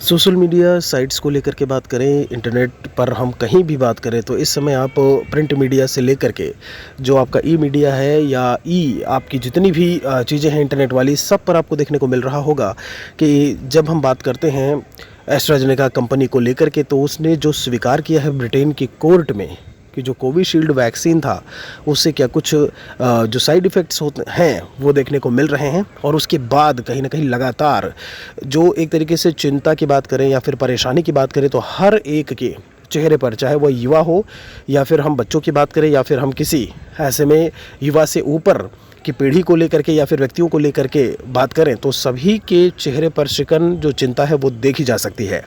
Social media sites को लेकर के बात करें, इंटरनेट पर हम कहीं भी बात करें तो इस समय आप प्रिंट मीडिया से लेकर के जो आपका ई मीडिया है या ई आपकी जितनी भी चीज़ें हैं इंटरनेट वाली, सब पर आपको देखने को मिल रहा होगा कि जब हम बात करते हैं एस्ट्राजेनेका कंपनी को लेकर के, तो उसने जो स्वीकार किया है ब्रिटेन की कोर्ट में कि जो कोविशील्ड वैक्सीन था उससे क्या कुछ जो साइड इफ़ेक्ट्स होते हैं वो देखने को मिल रहे हैं। और उसके बाद कहीं ना कहीं लगातार जो एक तरीके से चिंता की बात करें या फिर परेशानी की बात करें तो हर एक के चेहरे पर, चाहे वह युवा हो या फिर हम बच्चों की बात करें या फिर हम किसी ऐसे में युवा से ऊपर की पीढ़ी को लेकर के या फिर व्यक्तियों को लेकर के बात करें, तो सभी के चेहरे पर शिकन जो चिंता है वो देखी जा सकती है।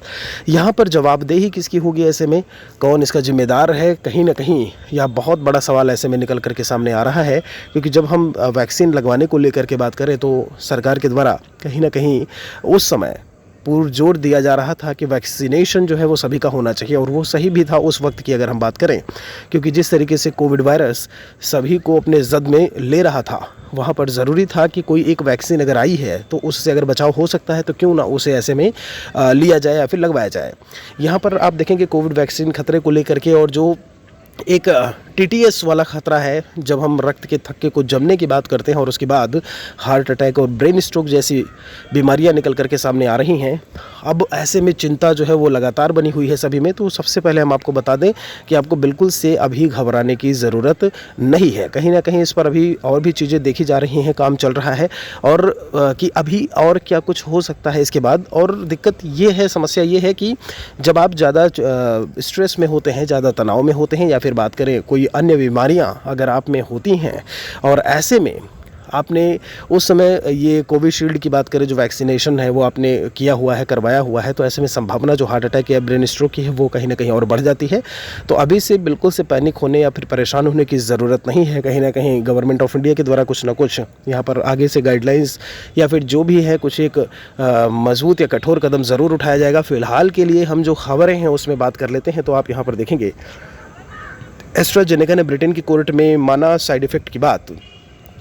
यहाँ पर जवाबदेही किसकी होगी, ऐसे में कौन इसका जिम्मेदार है, कहीं ना कहीं यह बहुत बड़ा सवाल ऐसे में निकल करके सामने आ रहा है। क्योंकि जब हम वैक्सीन लगवाने को लेकर के बात करें तो सरकार के द्वारा कहीं ना कहीं उस समय पुरजोर दिया जा रहा था कि वैक्सीनेशन जो है वो सभी का होना चाहिए, और वो सही भी था उस वक्त की अगर हम बात करें। क्योंकि जिस तरीके से कोविड वायरस सभी को अपने जद में ले रहा था, वहाँ पर ज़रूरी था कि कोई एक वैक्सीन अगर आई है तो उससे अगर बचाव हो सकता है तो क्यों ना उसे ऐसे में लिया जाए या फिर लगवाया जाए। यहाँ पर आप देखेंगे कोविड वैक्सीन खतरे को लेकर के, और जो एक टीटीएस वाला ख़तरा है, जब हम रक्त के थक्के को जमने की बात करते हैं और उसके बाद हार्ट अटैक और ब्रेन स्ट्रोक जैसी बीमारियां निकल करके सामने आ रही हैं। अब ऐसे में चिंता जो है वो लगातार बनी हुई है सभी में। तो सबसे पहले हम आपको बता दें कि आपको बिल्कुल से अभी घबराने की ज़रूरत नहीं है। कहीं ना कहीं इस पर अभी और भी चीज़ें देखी जा रही हैं, काम चल रहा है, और कि अभी और क्या कुछ हो सकता है इसके बाद। और दिक्कत ये है, समस्या ये है कि जब आप ज़्यादा स्ट्रेस में होते हैं, ज़्यादा तनाव में होते हैं, या फिर बात करें कोई अन्य बीमारियां अगर आप में होती हैं, और ऐसे में आपने उस समय ये कोविशील्ड की बात करें जो वैक्सीनेशन है वो आपने किया हुआ है, करवाया हुआ है, तो ऐसे में संभावना जो हार्ट अटैक या ब्रेन स्ट्रोक की है वो कहीं ना कहीं और बढ़ जाती है। तो अभी से बिल्कुल से पैनिक होने या फिर परेशान होने की ज़रूरत नहीं है। कहीं ना कहीं गवर्नमेंट ऑफ इंडिया के द्वारा कुछ ना कुछ यहाँ पर आगे से गाइडलाइंस या फिर जो भी है कुछ एक मजबूत या कठोर कदम ज़रूर उठाया जाएगा। फ़िलहाल के लिए हम जो खबरें हैं उसमें बात कर लेते हैं। तो आप यहाँ पर देखेंगे एस्ट्राजेनेका ने ब्रिटेन की कोर्ट में माना साइड इफ़ेक्ट की बात।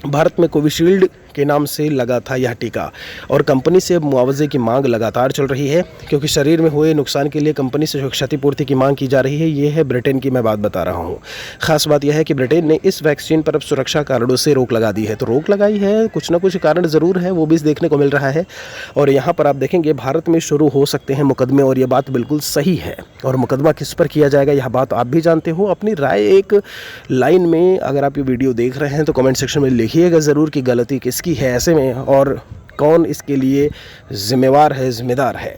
भारत में कोविशील्ड के नाम से लगा था यह टीका, और कंपनी से मुआवजे की मांग लगातार चल रही है, क्योंकि शरीर में हुए नुकसान के लिए कंपनी से जो क्षतिपूर्ति की मांग की जा रही है। ये है ब्रिटेन की मैं बात बता रहा हूँ। खास बात यह है कि ब्रिटेन ने इस वैक्सीन पर अब सुरक्षा कारणों से रोक लगा दी है। तो रोक लगाई है, कुछ ना कुछ कारण ज़रूर है, वो भी देखने को मिल रहा है। और यहाँ पर आप देखेंगे भारत में शुरू हो सकते हैं मुकदमे, और ये बात बिल्कुल सही है। और मुकदमा किस पर किया जाएगा यह बात आप भी जानते हो। अपनी राय एक लाइन में अगर आप ये वीडियो देख रहे हैं तो कमेंट सेक्शन में लिखिएगा ज़रूर कि गलती किसकी है ऐसे में, और कौन इसके लिए जिम्मेवार है, जिम्मेदार है।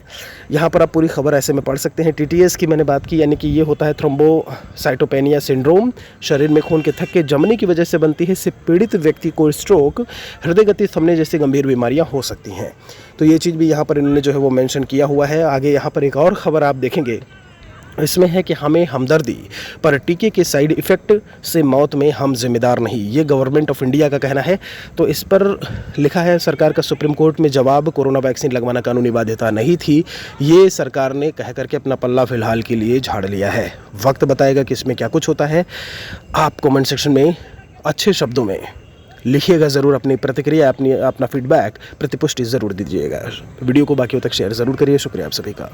यहाँ पर आप पूरी खबर ऐसे में पढ़ सकते हैं। टीटीएस की मैंने बात की, यानी कि ये होता है थ्रोम्बोसाइटोपेनिया सिंड्रोम। शरीर में खून के थक्के जमने की वजह से बनती है। इससे पीड़ित व्यक्ति को स्ट्रोक, हृदय गति थमने जैसी गंभीर बीमारियाँ हो सकती हैं। तो ये चीज़ भी यहाँ पर इन्होंने जो है वो मेंशन किया हुआ है। आगे यहाँ पर एक और ख़बर आप देखेंगे, इसमें है कि हमें हमदर्दी पर टीके के साइड इफ़ेक्ट से मौत में हम जिम्मेदार नहीं, ये गवर्नमेंट ऑफ इंडिया का कहना है। तो इस पर लिखा है सरकार का सुप्रीम कोर्ट में जवाब, कोरोना वैक्सीन लगवाना कानूनी बाध्यता नहीं थी, ये सरकार ने कह करके अपना पल्ला फिलहाल के लिए झाड़ लिया है। वक्त बताएगा कि इसमें क्या कुछ होता है। आप कमेंट सेक्शन में अच्छे शब्दों में लिखिएगा ज़रूर अपनी प्रतिक्रिया, अपना फीडबैक, प्रतिपुष्टि ज़रूर दीजिएगा। वीडियो को बाकियों तक शेयर ज़रूर करिए। शुक्रिया आप सभी का।